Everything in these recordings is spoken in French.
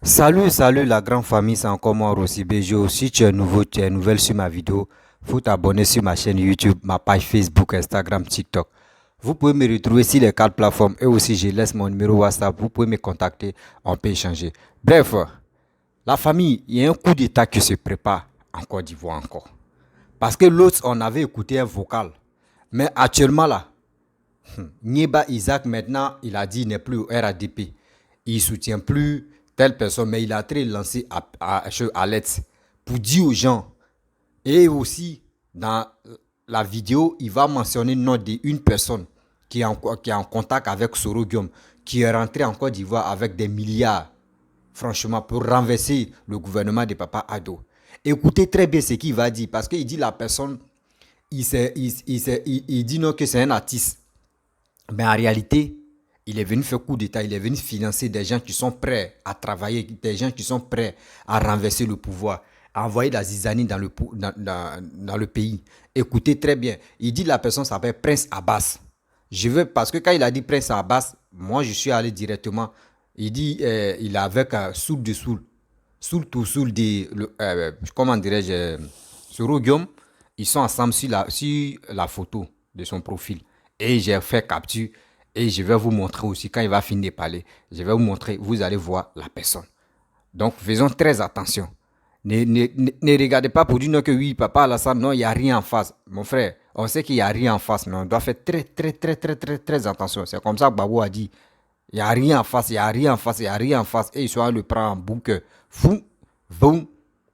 Salut la grande famille, c'est encore moi Rossi Bejo. Si tu es nouveau, tu es nouvelle sur ma vidéo, faut t'abonner sur ma chaîne YouTube, ma page Facebook, Instagram, TikTok. Vous pouvez me retrouver sur les quatre plateformes et aussi je laisse mon numéro WhatsApp, vous pouvez me contacter, on peut échanger. Bref, la famille, il y a un coup d'état qui se prépare en Côte d'Ivoire encore. Parce que l'autre, on avait écouté un vocal. Mais actuellement là, Nieba Isaac, maintenant, il a dit il n'est plus au RADP. Il ne soutient plus telle personne, mais il a très lancé à l'aide pour dire aux gens. Et aussi, dans la vidéo, il va mentionner le nom d'une personne qui est en contact avec Sorogium, qui est rentré en Côte d'Ivoire avec des milliards, franchement, pour renverser le gouvernement de Papa Ado. Écoutez très bien ce qu'il va dire, parce qu'il dit la personne, il dit non que c'est un artiste. Mais en réalité, il est venu faire coup d'État, il est venu financer des gens qui sont prêts à travailler, des gens qui sont prêts à renverser le pouvoir, à envoyer la zizanie dans le pays. Écoutez très bien, il dit la personne s'appelle Prince Abbas. Je veux, parce que quand il a dit Prince Abbas, moi je suis allé directement, il dit, il est avec Soul de Soul, Soul de, comment dirais-je, Soro Guillaume, ils sont ensemble sur la photo de son profil. Et j'ai fait capture et je vais vous montrer aussi quand il va finir de parler. Je vais vous montrer, vous allez voir la personne. Donc faisons très attention. Ne regardez pas pour dire non que oui, papa Alassane, non, il n'y a rien en face. Mon frère, on sait qu'il n'y a rien en face, mais on doit faire très attention. C'est comme ça que Babou a dit, il n'y a rien en face, il n'y a rien en face, il n'y a rien en face. Et il soit le prend en boucle, fou, boum.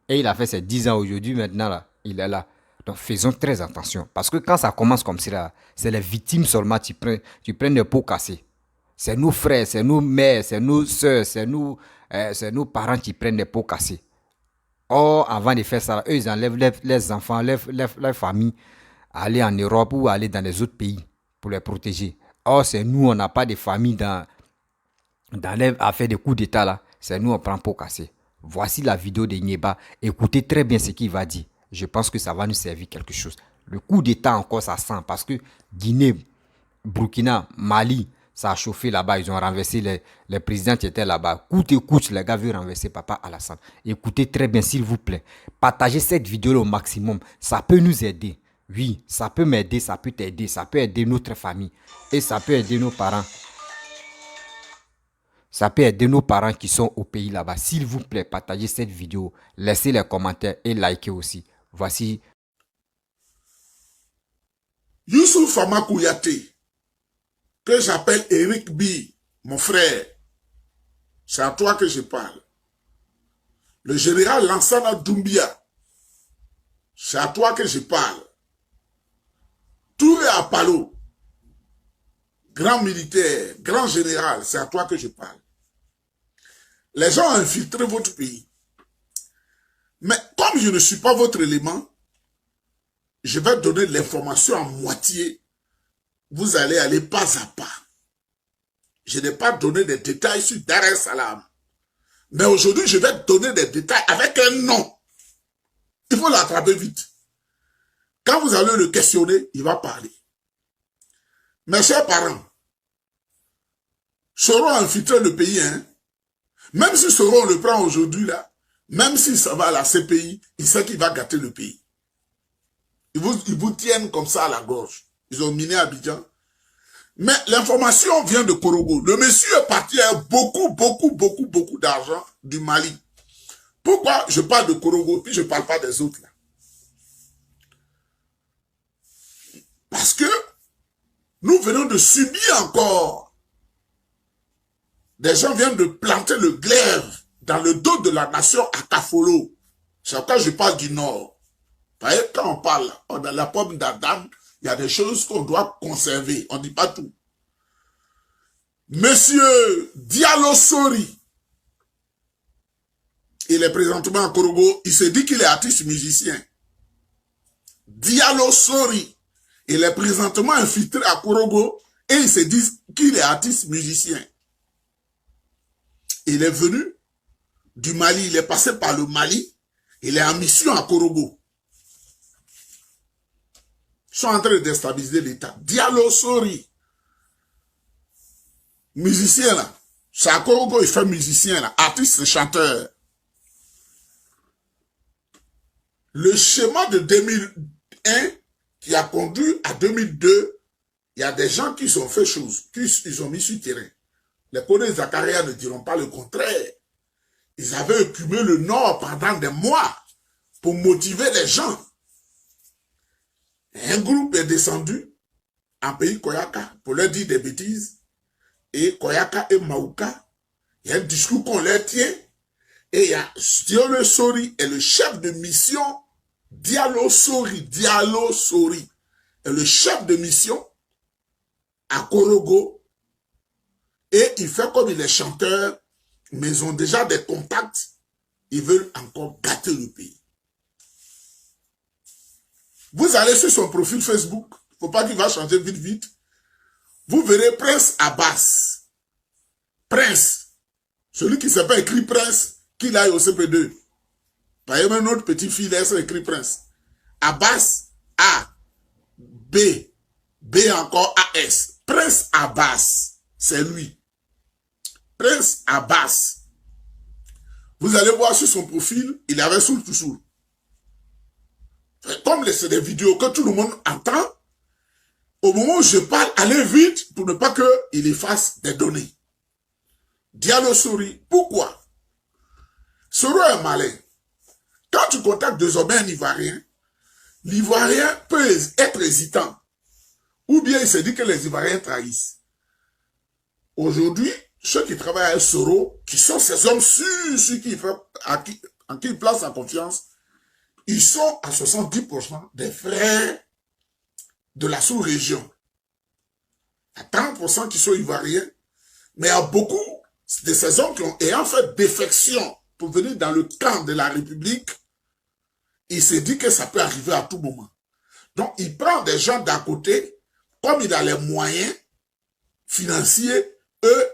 Et il a fait ses 10 ans aujourd'hui, maintenant là, il est là. Donc faisons très attention. Parce que quand ça commence comme ça, c'est les victimes seulement qui prennent des pots cassés. C'est nos frères, c'est nos mères, c'est nos soeurs, c'est nos parents qui prennent des pots cassés. Or, avant de faire ça, eux, ils enlèvent les enfants, leur famille, aller en Europe ou aller dans les autres pays pour les protéger. Or, c'est nous, on n'a pas de famille à faire des coups d'état là. C'est nous, on prend pot cassé. Voici la vidéo de Nieba. Écoutez très bien ce qu'il va dire. Je pense que ça va nous servir quelque chose. Le coup d'état encore, ça sent parce que Guinée, Burkina, Mali, ça a chauffé là-bas. Ils ont renversé les présidents qui étaient là-bas. Coûte et coûte, les gars veulent renverser Papa Alassane. Écoutez très bien, s'il vous plaît. Partagez cette vidéo au maximum. Ça peut nous aider. Oui, ça peut m'aider, ça peut t'aider. Ça peut aider notre famille. Et ça peut aider nos parents. Ça peut aider nos parents qui sont au pays là-bas. S'il vous plaît, partagez cette vidéo. Laissez les commentaires et likez aussi. Voici. Youssouf Kouyaté, que j'appelle Eric B, mon frère, c'est à toi que je parle. Le général Lansana Doumbia, c'est à toi que je parle. Touré Apalo, grand militaire, grand général, c'est à toi que je parle. Les gens ont infiltré votre pays. Mais comme je ne suis pas votre élément, je vais donner l'information à moitié. Vous allez aller pas à pas. Je n'ai pas donné des détails sur Dar es Salaam. Mais aujourd'hui, je vais donner des détails avec un nom. Il faut l'attraper vite. Quand vous allez le questionner, il va parler. Mes chers parents, Soro a infiltré le pays, hein. Même si Soro on le prend aujourd'hui, là, même si ça va à la CPI, il sait qu'il va gâter le pays. Ils vous tiennent comme ça à la gorge. Ils ont miné Abidjan. Mais l'information vient de Korogo. Le monsieur est parti avec beaucoup d'argent du Mali. Pourquoi je parle de Korogo puis je ne parle pas des autres là? Parce que nous venons de subir encore. Des gens viennent de planter le glaive dans le dos de la nation à Kafolo. C'est pourquoi je parle du Nord. Vous voyez, quand on parle, on a la pomme d'Adam, il y a des choses qu'on doit conserver. On ne dit pas tout. Monsieur Diallo Sori, il est présentement à Korogo, il se dit qu'il est artiste musicien. Diallo Sori, il est présentement infiltré à Korogo et il se dit qu'il est artiste musicien. Il est venu du Mali, il est passé par le Mali, il est en mission à Korogo. Ils sont en train de déstabiliser l'État. Diallo Sori, musicien là, C'est à Korogo, il fait musicien, là, artiste, chanteur. Le schéma de 2001 qui a conduit à 2002, il y a des gens qui ont fait chose, ils ont mis sur le terrain. Les Kone Zakaria ne diront pas le contraire. Ils avaient occupé le Nord pendant des mois pour motiver les gens. Un groupe est descendu en pays Koyaka pour leur dire des bêtises. Et Koyaka et Maouka, il y a un discours qu'on leur tient. Et il y a Diallo Sori est le chef de mission. Diallo Sori est le chef de mission à Korogo. Et il fait comme il est chanteur, mais ils ont déjà des contacts. Ils veulent encore gâter le pays. Vous allez sur son profil Facebook. Il ne faut pas qu'il va changer vite. Vous verrez Prince Abbas. Prince. Celui qui ne s'est pas écrit Prince, qu'il aille au CP2. Par exemple, notre petite fille, là, c'est écrit Prince. Abbas, A, B, B encore, A-S. Prince Abbas, c'est lui. Prince Abbas. Vous allez voir sur son profil, il avait Soul to Soul. Comme c'est des vidéos que tout le monde entend, au moment où je parle, allez vite pour ne pas qu'il efface des données. Diallo Sori, pourquoi? Soro est malin. Quand tu contactes désormais un Ivoirien, l'Ivoirien peut être hésitant. Ou bien il se dit que les Ivoiriens trahissent. Aujourd'hui, ceux qui travaillent avec Soro, qui sont ces hommes sûrs en qui il place sa confiance, ils sont à 70% des frères de la sous-région. Il y a 30% qui sont ivoiriens, mais il y a beaucoup de ces hommes qui ont ayant fait défection pour venir dans le camp de la République. Il s'est dit que ça peut arriver à tout moment. Donc, il prend des gens d'à côté, comme il a les moyens financiers, eux.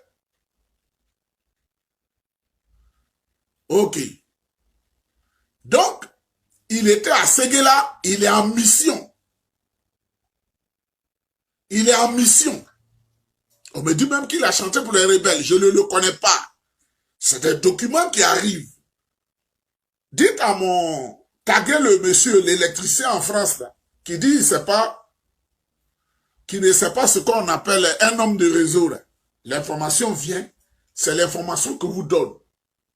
Ok. Donc, il était à Séguéla, il est en mission. Il est en mission. On me dit même qu'il a chanté pour les rebelles. Je ne le connais pas. C'est des documents qui arrivent. Dites à mon... Taguez le monsieur, l'électricien en France, là, qui dit qui ne sait pas ce qu'on appelle un homme de réseau. L'information vient, c'est l'information que vous donne.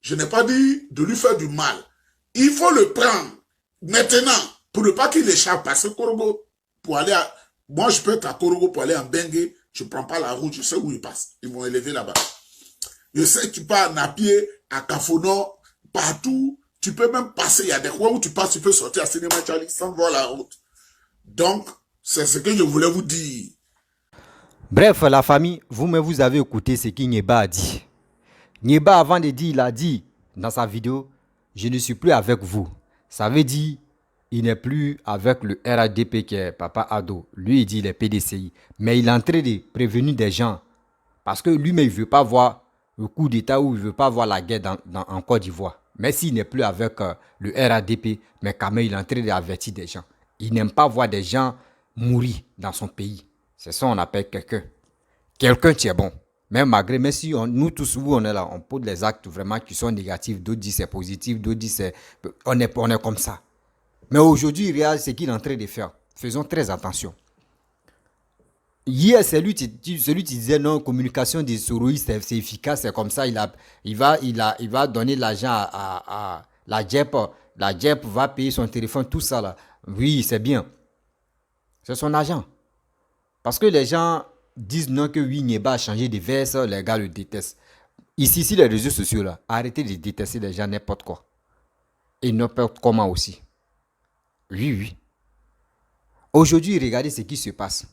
Je n'ai pas dit de lui faire du mal. Il faut le prendre maintenant pour ne pas qu'il échappe. Parce que Korogo, pour aller à... Moi, je peux être à Korogo pour aller en Bengue. Je ne prends pas la route, je sais où ils passent. Ils vont élever là-bas. Je sais que tu pars à Napier, à Kafono, partout. Tu peux même passer. Il y a des coins où tu passes, tu peux sortir à Cinéma Charlie sans voir la route. Donc, c'est ce que je voulais vous dire. Bref, la famille, vous avez écouté ce que Nyeba a dit. Nyeba, avant de dire, il a dit dans sa vidéo, je ne suis plus avec vous. Ça veut dire, il n'est plus avec le RADP qui est Papa Ado. Lui, il dit, il est PDCI. Mais il est en train de prévenir des gens. Parce que lui-même, il ne veut pas voir le coup d'État ou il ne veut pas voir la guerre en Côte d'Ivoire. Mais s'il n'est plus avec le RADP, mais quand même, il est en train d'avertir des gens. Il n'aime pas voir des gens mourir dans son pays. C'est ça qu'on appelle quelqu'un. Quelqu'un qui est bon. Même si nous tous, où on est là, on pose des actes vraiment qui sont négatifs, d'autres disent c'est positif, d'autres disent c'est... On est comme ça. Mais aujourd'hui, il réalise ce qu'il est en train de faire. Faisons très attention. Hier, celui qui disait non, communication des souris, c'est efficace, c'est comme ça, il va donner l'argent à la JEP. La JEP va payer son téléphone, tout ça là. Oui, c'est bien. C'est son argent. Parce que les gens disent non que oui, Nyeba a changé de verse, les gars le détestent. Ici, les réseaux sociaux là, arrêtez de détester les gens n'importe quoi. Et n'importe comment aussi. Oui. Aujourd'hui, regardez ce qui se passe.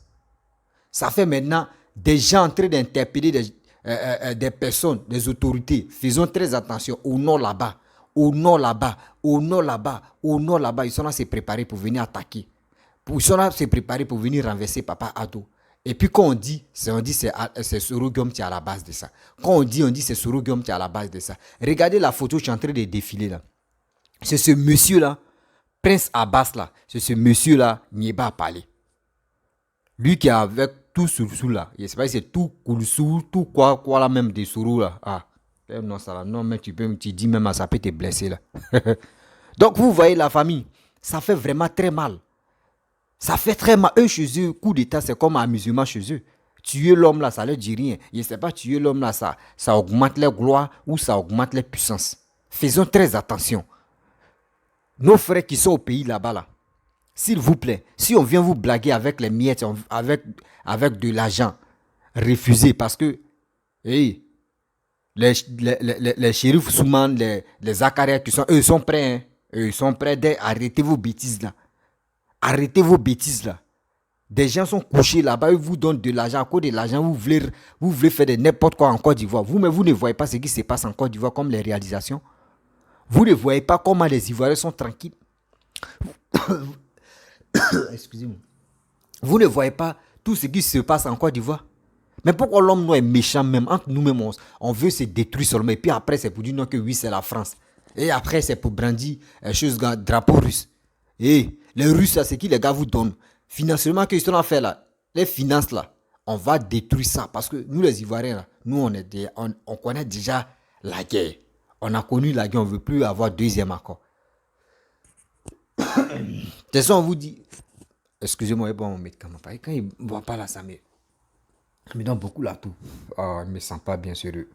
Ça fait maintenant des gens en train d'interpeller des personnes, des autorités. Faisons très attention au nord là-bas. Ils sont là se préparer pour venir attaquer. Ils sont là se préparer pour venir renverser Papa Ado. Et puis quand on dit c'est Soro Guillaume qui est à la base de ça. Quand on dit c'est Soro Guillaume qui est à la base de ça. Regardez la photo, je suis en train de défiler là. C'est ce monsieur-là, Prince Abbas là. C'est ce monsieur-là, Nyeba a parlé. Lui qui est avec tout sous là. Je sais pas si c'est tout sous, tout quoi là même des sourous là. Ah, non, ça là. Non, mais tu dis même, ça peut te blesser là. Donc, vous voyez la famille, ça fait vraiment très mal. Ça fait très mal. Eux, chez eux, coup d'état, c'est comme un musulman chez eux. Tuer l'homme là, ça leur dit rien. Je ne sais pas, tuer l'homme là, ça augmente leur gloire ou ça augmente leur puissance. Faisons très attention. Nos frères qui sont au pays là-bas là, s'il vous plaît, si on vient vous blaguer avec les miettes, avec de l'argent, refusez parce que, hey, les shérifs Souman, les Zakaria, eux, ils sont prêts. Hein. Eux, ils sont prêts d'arrêter vos bêtises là. Arrêtez vos bêtises là. Des gens sont couchés là-bas, ils vous donnent de l'argent. À cause de l'argent, vous voulez faire de n'importe quoi en Côte d'Ivoire. Mais vous ne voyez pas ce qui se passe en Côte d'Ivoire comme les réalisations. Vous ne voyez pas comment les Ivoiriens sont tranquilles. Excusez-moi. Vous ne voyez pas tout ce qui se passe en Côte d'Ivoire. Mais pourquoi l'homme noir est méchant même? Entre nous-mêmes, on veut se détruire seulement. Et puis après, c'est pour dire non que oui, c'est la France. Et après, c'est pour brandir drapeau russe. Et les Russes, c'est qui les gars vous donnent? Financièrement, qu'ils sont en fait là, les finances là, on va détruire ça. Parce que nous, les Ivoiriens, là, nous, on connaît déjà la guerre. On a connu la guerre, on ne veut plus avoir deuxième accord. De toute façon, on vous dit, excusez-moi, bon, mon médicament, quand il ne boit pas là, ça me donne beaucoup la toux. Oh, je ne me sens pas bien sérieux.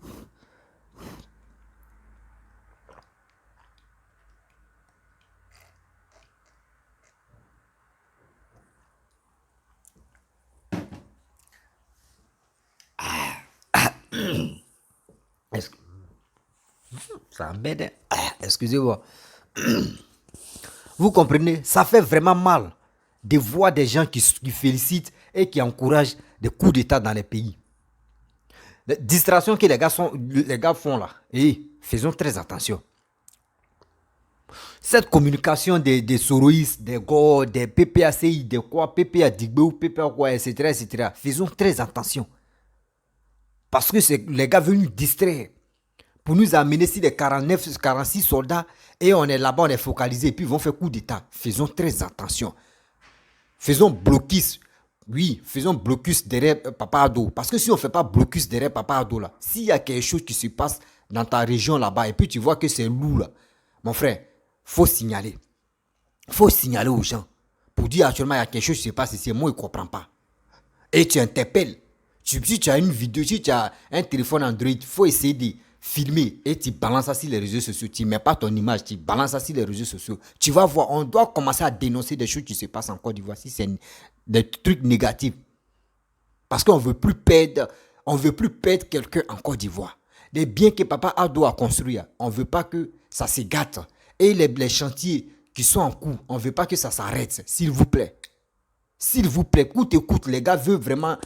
Ça m'aide. Excusez-moi. Vous comprenez? Ça fait vraiment mal de voir des gens qui félicitent et qui encouragent des coups d'État dans les pays. Les distractions que les gars font là. Et faisons très attention. Cette communication des Soroïs, des Go, des PPACI, des quoi, PPA Digbe, PPA quoi, etc., etc. Faisons très attention. Parce que c'est les gars veulent nous distraire. Pour nous amener ici des 49, 46 soldats et on est là-bas, on est focalisé et puis ils vont faire coup d'État. Faisons très attention. Faisons blocus. Oui, faisons blocus derrière Papa Ado. Parce que si on ne fait pas blocus derrière Papa Ado là, s'il y a quelque chose qui se passe dans ta région là-bas et puis tu vois que c'est lourd là, mon frère, faut signaler. Faut signaler aux gens. Pour dire actuellement il y a quelque chose qui se passe ici, moi je ne comprends pas. Et tu interpelles. Si tu as une vidéo, si tu as un téléphone Android, il faut essayer de filmer et tu balances ça sur les réseaux sociaux. Tu ne mets pas ton image, tu balances ça sur les réseaux sociaux. Tu vas voir, on doit commencer à dénoncer des choses qui se passent en Côte d'Ivoire si c'est des trucs négatifs. Parce qu'on ne veut plus perdre quelqu'un en Côte d'Ivoire. Les biens que Papa Ado a construits, on ne veut pas que ça se gâte. Et les chantiers qui sont en cours, on ne veut pas que ça s'arrête, s'il vous plaît. S'il vous plaît, coûte, les gars veulent vraiment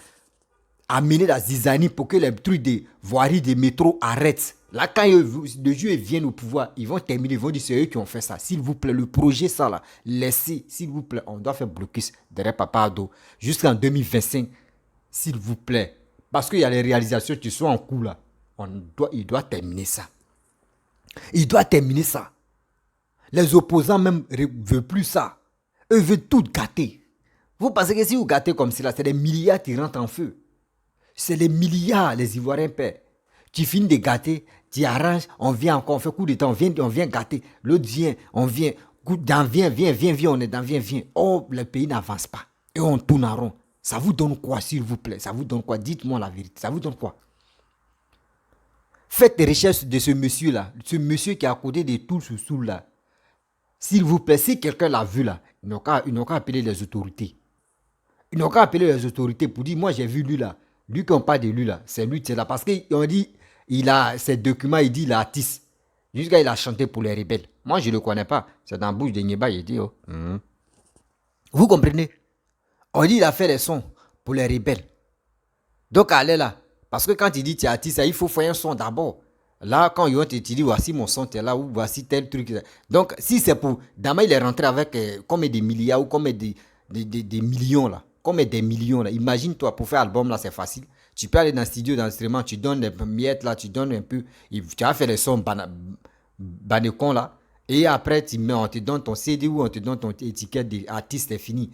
amener la zizanie pour que les trucs de voirie, de métro arrêtent. Là, quand les Dieu viennent au pouvoir, ils vont terminer, ils vont dire c'est eux qui ont fait ça. S'il vous plaît, le projet, ça là, laissez, s'il vous plaît, on doit faire blocus derrière Papa Ado jusqu'en 2025, s'il vous plaît. Parce qu'il y a les réalisations qui sont en cours là. Il doit terminer ça. Il doit terminer ça. Les opposants même ne veulent plus ça. Eux veulent tout gâter. Vous pensez que si vous gâtez comme cela, c'est des milliards qui rentrent en feu. C'est les milliards, les Ivoiriens paient. Tu finis de gâter, tu arranges, on vient encore, on fait coup de temps, on vient gâter. L'autre vient, on vient, viens, on est dans viens. Oh, le pays n'avance pas. Et on tourne en rond. Ça vous donne quoi, s'il vous plaît? Ça vous donne quoi? Dites-moi la vérité. Ça vous donne quoi? Faites des recherches de ce monsieur-là, ce monsieur qui est à côté de tout sous là. S'il vous plaît, si quelqu'un l'a vu là, ils n'ont qu'à appeler les autorités. Ils n'ont qu'à appeler les autorités pour dire, moi j'ai vu lui là. Lui qu'on parle de lui là, c'est lui qui est là. Parce qu'on dit, il a ses documents, il dit il est artiste. Jusqu'à il a chanté pour les rebelles. Moi je ne le connais pas. C'est dans la bouche de Nieba, il dit, oh. Vous comprenez? On dit il a fait les sons pour les rebelles. Donc allez là. Parce que quand il dit tu es artiste, il faut faire un son d'abord. Là, quand ils vont te dire voici mon son, tu es là, ou voici tel truc. Donc si c'est pour... Dama il est rentré avec comme des milliards ou comme des millions là. Comme des millions là. Imagine-toi, pour faire album là, c'est facile. Tu peux aller dans le studio d'enregistrement, tu donnes des miettes là, tu donnes un peu. Tu as fait les sons banecon là. Et après, on te donne ton CD ou on te donne ton étiquette d'artiste, c'est fini.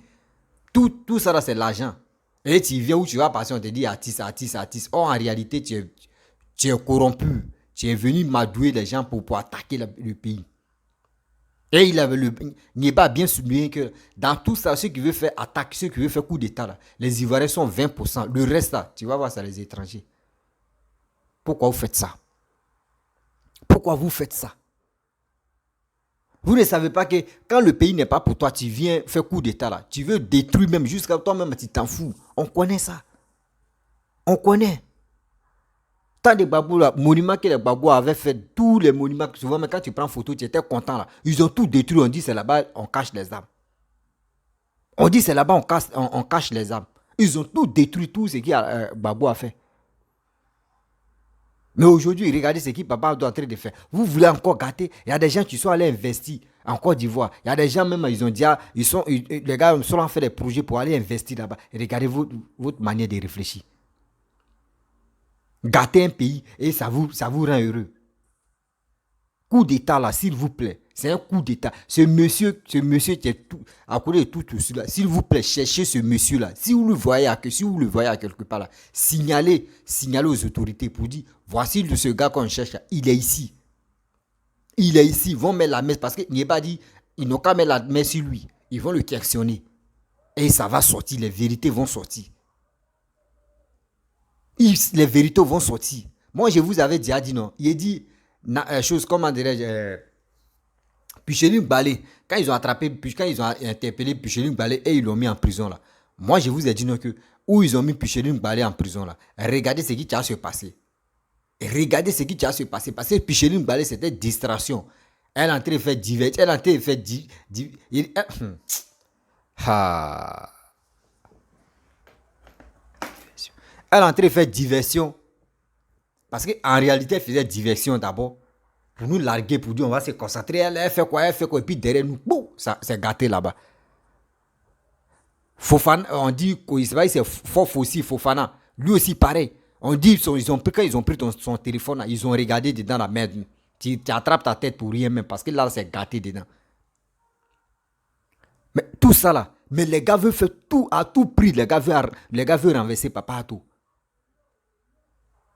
Tout ça là, c'est l'argent. Et tu viens où tu vas passer, on te dit artiste, artiste, artiste. Or, en réalité, tu es corrompu. Tu es venu madouer les gens pour attaquer le pays. Et il a bien souligné que dans tout ça, ceux qui veulent faire attaque, ceux qui veulent faire coup d'état, là, les Ivoiriens sont 20%. Le reste, là, tu vas voir ça, les étrangers. Pourquoi vous faites ça? Pourquoi vous faites ça? Vous ne savez pas que quand le pays n'est pas pour toi, tu viens faire coup d'état là. Tu veux détruire même jusqu'à toi-même, tu t'en fous. On connaît ça. On connaît. Tant de babous là, monuments que les babous avaient fait, tous les monuments, souvent même quand tu prends photo, tu étais content là. Ils ont tout détruit, on dit c'est là-bas, on cache les âmes. On dit c'est là-bas, on cache les âmes. Ils ont tout détruit, tout ce que Babou a fait. Mais aujourd'hui, regardez ce que Papa est en train de faire. Vous voulez encore gâter. Il y a des gens qui sont allés investir en Côte d'Ivoire. Il y a des gens même, ils ont dit, les gars sont en fait des projets pour aller investir là-bas. Regardez votre manière de réfléchir. Gâter un pays et ça vous rend heureux. Coup d'état là, s'il vous plaît. C'est un coup d'état. Ce monsieur qui est tout, à côté de tout cela, s'il vous plaît, cherchez ce monsieur là. Si vous le voyez à quelque part là, signalez aux autorités pour dire, voici ce gars qu'on cherche là, il est ici. Il est ici. Ils vont mettre la main parce qu'il n'est pas dit, ils n'ont qu'à mettre la main sur lui. Ils vont le questionner. Et ça va sortir, les vérités vont sortir. Les vérités vont sortir. Moi, je vous avais déjà dit non. Il a dit, chose, comment dirais-je, Picheline Balé, quand ils ont interpellé Picheline Balé et ils l'ont mis en prison là. Moi, je vous ai dit non que où ils ont mis Picheline Balé en prison là. Regardez ce qui a se passer. Regardez ce qui a se passer. Parce que Picheline Balé, c'était distraction. Elle est en train de faire divertir. Elle est en train de faire elle est en train de faire diversion. Parce qu'en réalité, elle faisait diversion d'abord. Pour nous larguer, pour dire on va se concentrer. Elle fait quoi? Et puis derrière nous, boum, ça c'est gâté là-bas. Fofana, on dit que c'est fort aussi, Fofana. Lui aussi pareil. On dit quand ils ont pris son téléphone, ils ont regardé dedans la merde. Tu attrapes ta tête pour rien même parce que là c'est gâté dedans. Mais tout ça là, mais les gars veulent faire tout à tout prix. Les gars veulent renverser Papa à tout.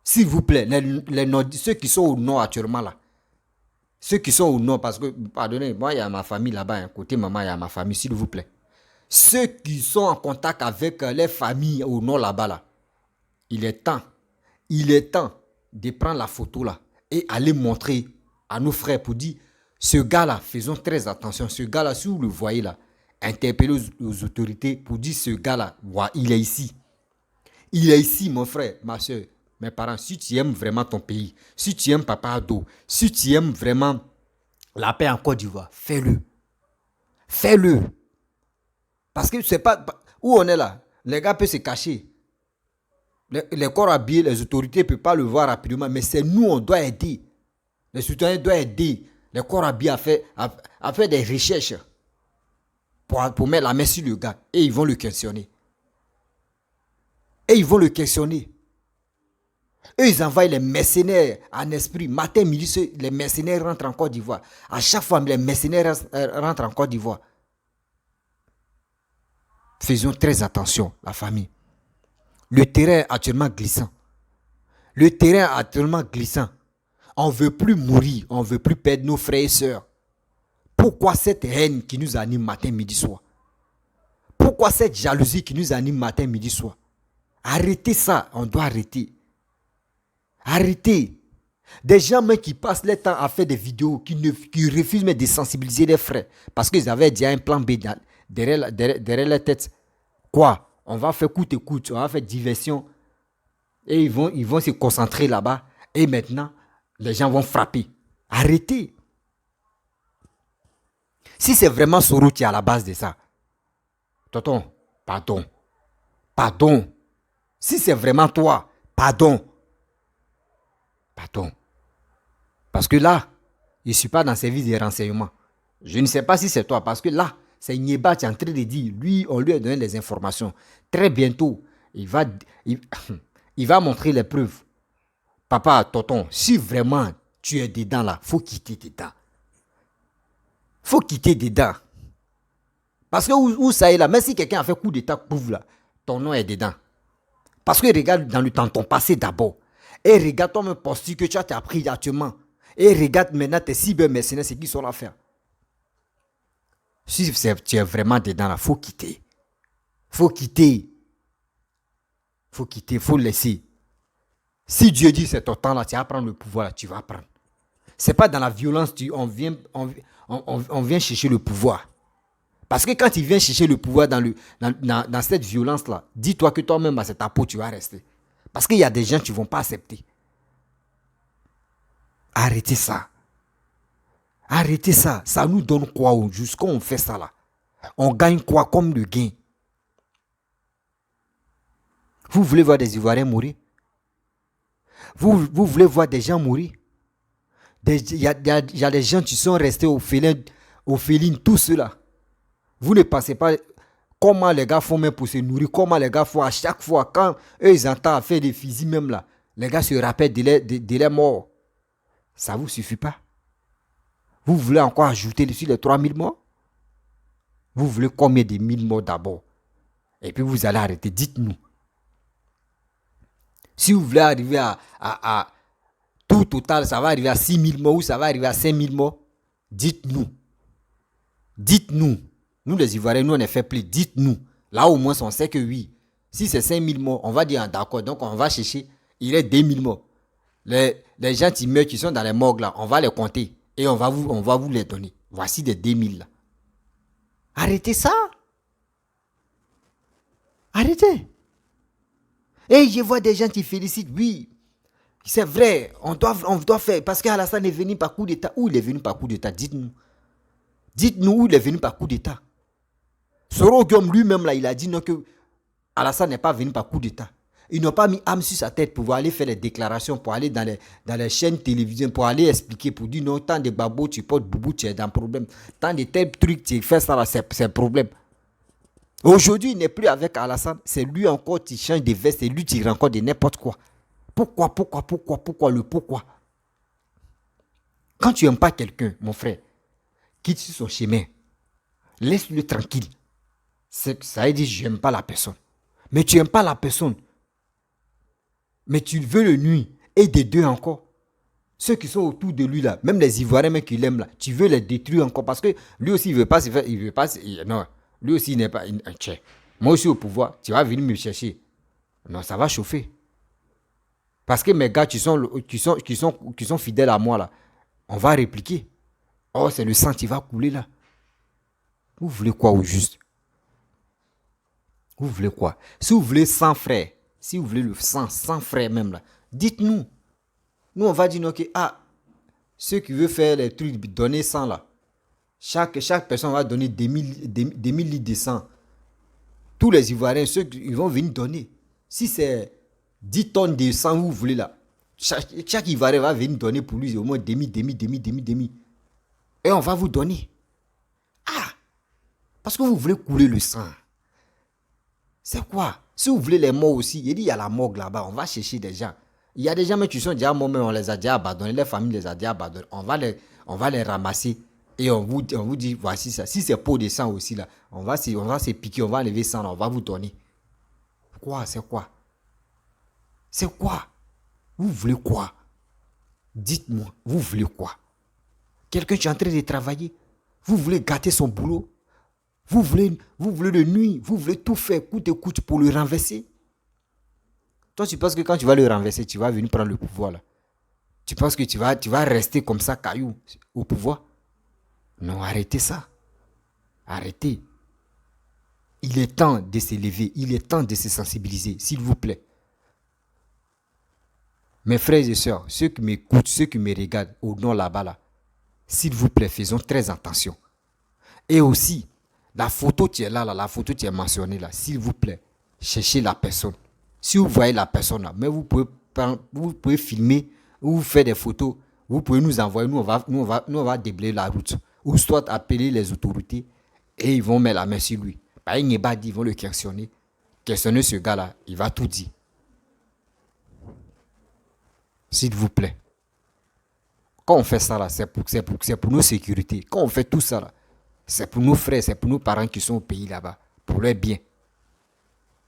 S'il vous plaît, ceux qui sont au nord actuellement là, ceux qui sont au nord, parce que, pardonnez, moi il y a ma famille là-bas, côté maman il y a ma famille, s'il vous plaît. Ceux qui sont en contact avec les familles au nord là-bas là, il est temps de prendre la photo là et aller montrer à nos frères pour dire, ce gars-là, faisons très attention, ce gars-là, si vous le voyez là, interpellez aux autorités pour dire, ce gars-là, il est ici. Il est ici, mon frère, ma soeur, mes parents. Si tu aimes vraiment ton pays, si tu aimes Papa Ado, si tu aimes vraiment la paix en Côte d'Ivoire, fais-le. Fais-le. Parce que c'est pas où on est là. Les gars peuvent se cacher. Les corps habillés, les autorités ne peuvent pas le voir rapidement, mais c'est nous, on doit aider. Les citoyens doivent aider les corps habillés à faire des recherches pour mettre la main sur le gars. Et ils vont le questionner. Eux, ils envoient les mercenaires en esprit. Matin, midi, les mercenaires rentrent en Côte d'Ivoire. À chaque fois, les mercenaires rentrent en Côte d'Ivoire. Faisons très attention, la famille. Le terrain est actuellement glissant. On ne veut plus mourir. On ne veut plus perdre nos frères et sœurs. Pourquoi cette haine qui nous anime matin, midi, soir? Pourquoi cette jalousie qui nous anime matin, midi, soir? Arrêtez ça. On doit arrêter. Arrêtez. Des gens même qui passent leur temps à faire des vidéos, qui refusent même de sensibiliser les frères. Parce qu'ils avaient déjà un plan B derrière la tête. Quoi? On va faire coûte, on va faire diversion. Et ils vont se concentrer là-bas. Et maintenant, les gens vont frapper. Arrêtez. Si c'est vraiment Soro qui est à la base de ça, tonton, pardon. Si c'est vraiment toi, pardon. Parce que là, je ne suis pas dans le service de renseignement. Je ne sais pas si c'est toi. Parce que là, c'est Nyeba qui est en train de dire, lui, on lui a donné des informations. Très bientôt, il va montrer les preuves. Papa, tonton, si vraiment tu es dedans là, faut quitter dedans. Parce que où ça est là, même si quelqu'un a fait coup d'état, prouve là, ton nom est dedans. Parce que regarde dans ton passé d'abord. Et regarde toi-même posture que tu as appris actuellement. Et regarde maintenant tes cybermercenaires, c'est qui sont là à faire. Si tu es vraiment dedans, il faut quitter. Faut quitter. Faut quitter, faut laisser. Si Dieu dit c'est ton temps là, tu vas prendre le pouvoir là, tu vas prendre. C'est pas dans la violence, on vient chercher le pouvoir. Parce que quand il vient chercher le pouvoir dans cette violence-là, dis-toi que toi-même, c'est ta peau, tu vas rester. Parce qu'il y a des gens qui ne vont pas accepter. Arrêtez ça. Arrêtez ça. Ça nous donne quoi jusqu'à on fait ça là? On gagne quoi comme le gain? Vous voulez voir des Ivoiriens mourir? Vous voulez voir des gens mourir? Il y a des gens qui sont restés au félin, tous ceux-là. Vous ne pensez pas comment les gars font même pour se nourrir, comment les gars font à chaque fois, quand eux ils entendent faire des fusils même là, les gars se rappellent de les morts. Ça ne vous suffit pas? Vous voulez encore ajouter sur les 3000 morts? Vous voulez combien de 1000 morts d'abord? Et puis vous allez arrêter, dites-nous. Si vous voulez arriver à tout total, ça va arriver à 6000 morts ou ça va arriver à 5000 morts, dites-nous. Dites-nous. Nous les Ivoiriens, nous on est fait plus. Dites-nous. Là au moins on sait que oui. Si c'est 5000 morts, on va dire d'accord. Donc on va chercher, il est 2000 morts. Les gens qui meurent, qui sont dans les morgues là, on va les compter. Et on va vous les donner. Voici des 2000 là. Arrêtez ça. Arrêtez. Et je vois des gens qui félicitent. Oui, c'est vrai. On doit faire. Parce qu'Alassane est venu par coup d'État. Où il est venu par coup d'État? Dites-nous. Dites-nous où il est venu par coup d'État. Soro Guillaume lui-même, là, il a dit non que Alassane n'est pas venu par coup d'État. Ils n'ont pas mis âme sur sa tête pour aller faire les déclarations, pour aller dans les chaînes télévision, pour aller expliquer, pour dire non, tant de babos, tu portes boubou, tu es dans le problème. Tant de tels trucs, tu fais ça là, c'est un problème. Aujourd'hui, il n'est plus avec Alassane. C'est lui encore qui change de veste, c'est lui qui rencontre de n'importe quoi. Pourquoi le pourquoi? Quand tu n'aimes pas quelqu'un, mon frère, quitte sur son chemin. Laisse-le tranquille. Ça veut dire je n'aime pas la personne. Mais tu n'aimes pas la personne. Mais tu veux le nuire. Et des deux encore. Ceux qui sont autour de lui là, même les Ivoiriens même qui l'aiment là, tu veux les détruire encore parce que lui aussi il ne veut pas se faire. Il veut pas. Non. Lui aussi il n'est pas. Moi aussi au pouvoir, tu vas venir me chercher. Non, ça va chauffer. Parce que mes gars qui sont fidèles à moi là, on va répliquer. Oh, c'est le sang qui va couler là. Vous voulez quoi au juste? Vous voulez quoi? Si vous voulez 100 frères, si vous voulez le sang, 100 frères même là, dites-nous. Nous, on va dire ok, ceux qui veulent faire les trucs, donner 100 là. Chaque personne va donner des mille litres de sang. Tous les Ivoiriens, ils vont venir donner. Si c'est 10 tonnes de sang, vous voulez là, chaque Ivoirien va venir donner pour lui au moins demi. Et on va vous donner. Parce que vous voulez couler le sang. C'est quoi? Si vous voulez les morts aussi, il dit il y a la morgue là-bas, on va chercher des gens. Il y a des gens qui sont déjà morts, mais on les a déjà abandonnés, les familles les a déjà abandonnés. On va les ramasser et on vous dit voici ça. Si c'est peau de sang aussi là, on va se piquer, on va enlever sang là, on va vous donner. Quoi? C'est quoi? C'est quoi? Vous voulez quoi? Dites-moi, vous voulez quoi? Quelqu'un qui est en train de travailler, vous voulez gâter son boulot? Vous voulez le nuire, vous voulez tout faire coûte et coûte pour le renverser. Toi, tu penses que quand tu vas le renverser, tu vas venir prendre le pouvoir là. Tu penses que tu vas rester comme ça, caillou, au pouvoir? Non, arrêtez ça. Arrêtez. Il est temps de s'élever, il est temps de se sensibiliser, s'il vous plaît. Mes frères et sœurs, ceux qui m'écoutent, ceux qui me regardent au nord là-bas là, s'il vous plaît, faisons très attention. Et aussi, la photo qui est là, la photo qui est mentionnée là, s'il vous plaît, cherchez la personne. Si vous voyez la personne là, mais vous pouvez filmer ou vous faire des photos, vous pouvez nous envoyer, nous on va déblayer la route. Ou soit appeler les autorités et ils vont mettre la main sur lui. Bah, ils vont le questionner. Questionner ce gars là, il va tout dire. S'il vous plaît. Quand on fait ça là, c'est pour nos sécurités. Quand on fait tout ça là, c'est pour nos frères, c'est pour nos parents qui sont au pays là-bas, pour leur bien.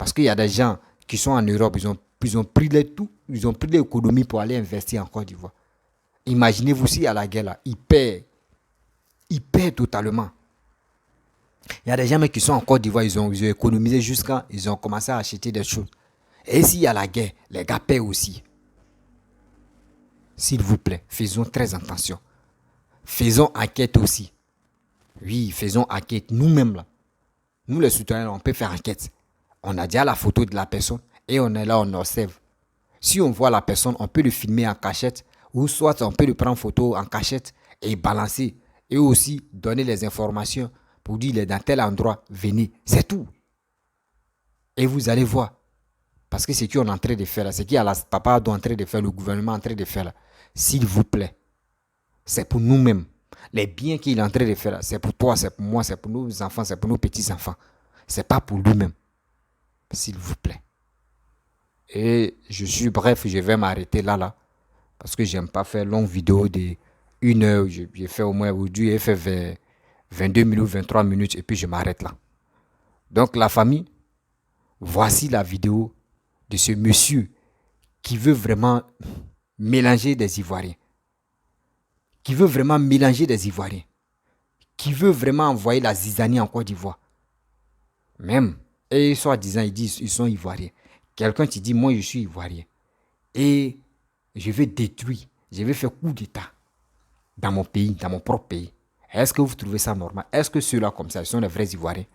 Parce qu'il y a des gens qui sont en Europe, ils ont pris ils ont pris l'économie pour aller investir en Côte d'Ivoire. Imaginez-vous si à la guerre là, ils perdent totalement. Il y a des gens qui sont en Côte d'Ivoire, ils ont économisé jusqu'à ils ont commencé à acheter des choses. Et s'il y a la guerre, les gars paient aussi. S'il vous plaît, faisons très attention. Faisons enquête aussi. Oui, faisons enquête nous-mêmes là. Nous les citoyens, on peut faire enquête. On a déjà la photo de la personne et on est là, on observe. Si on voit la personne, on peut le filmer en cachette ou soit on peut le prendre en photo en cachette et balancer. Et aussi donner les informations pour dire il est dans tel endroit, venez. C'est tout. Et vous allez voir. Parce que ce qu'on est en train de faire là, ce qu'il y a la papa en train de faire, le gouvernement en train de faire là, s'il vous plaît, c'est pour nous-mêmes. Les biens qu'il est en train de faire là, c'est pour toi, c'est pour moi, c'est pour nos enfants, c'est pour nos petits-enfants. C'est pas pour lui-même. S'il vous plaît. Et bref, je vais m'arrêter là. Parce que j'aime pas faire longue vidéo de 1 heure. J'ai fait au moins aujourd'hui, j'ai fait 22 minutes, 23 minutes et puis je m'arrête là. Donc la famille, voici la vidéo de ce monsieur qui veut vraiment mélanger des Ivoiriens. Qui veut vraiment mélanger des Ivoiriens. Qui veut vraiment envoyer la zizanie en Côte d'Ivoire. Même, et soi-disant, ils disent ils sont Ivoiriens. Quelqu'un qui dit, moi je suis Ivoirien. Et je vais détruire, je vais faire coup d'État dans mon pays, dans mon propre pays. Est-ce que vous trouvez ça normal? Est-ce que ceux-là comme ça, ils sont les vrais Ivoiriens?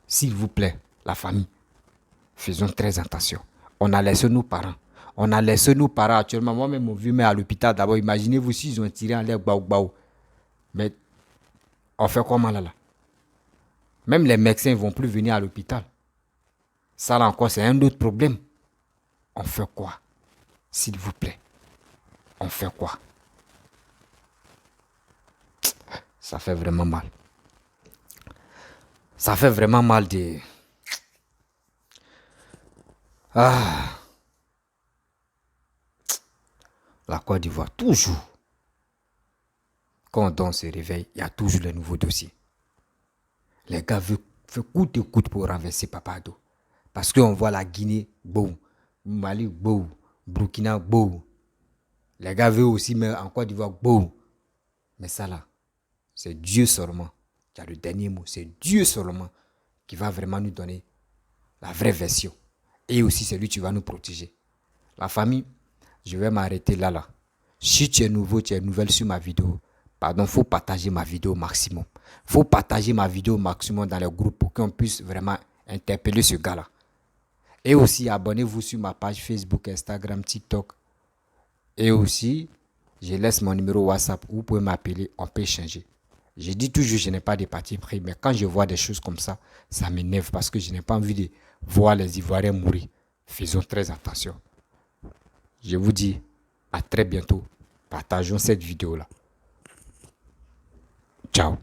S'il vous plaît, la famille, faisons très attention. On a laissé nos parents. On a laissé nos parents actuellement. Moi-même, mon vieux mère à l'hôpital d'abord. Imaginez-vous s'ils ont tiré en l'air, baou. Mais on fait comment là? Même les médecins ne vont plus venir à l'hôpital. Ça là encore, c'est un autre problème. On fait quoi? S'il vous plaît. On fait quoi? Ça fait vraiment mal. Ça fait vraiment mal de... La Côte d'Ivoire, toujours. Quand on se réveille, il y a toujours les nouveaux dossiers. Les gars veulent coûte que coûte pour renverser Papado. Parce qu'on voit la Guinée, boum. Mali, boum. Burkina, boum. Les gars veulent aussi mettre en Côte d'Ivoire, boum. Mais ça là, c'est Dieu seulement qui a le dernier mot. C'est Dieu seulement qui va vraiment nous donner la vraie version. Et aussi c'est lui qui va nous protéger. La famille, je vais m'arrêter là. Si tu es nouveau, tu es nouvelle sur ma vidéo, pardon, faut partager ma vidéo au maximum. Faut partager ma vidéo au maximum dans les groupes pour qu'on puisse vraiment interpeller ce gars-là. Et aussi, abonnez-vous sur ma page Facebook, Instagram, TikTok. Et aussi, je laisse mon numéro WhatsApp. Vous pouvez m'appeler, on peut échanger. Je dis toujours, je n'ai pas de parti pris, mais quand je vois des choses comme ça, ça m'énerve parce que je n'ai pas envie de voir les Ivoiriens mourir. Faisons très attention. Je vous dis à très bientôt. Partageons cette vidéo-là. Ciao.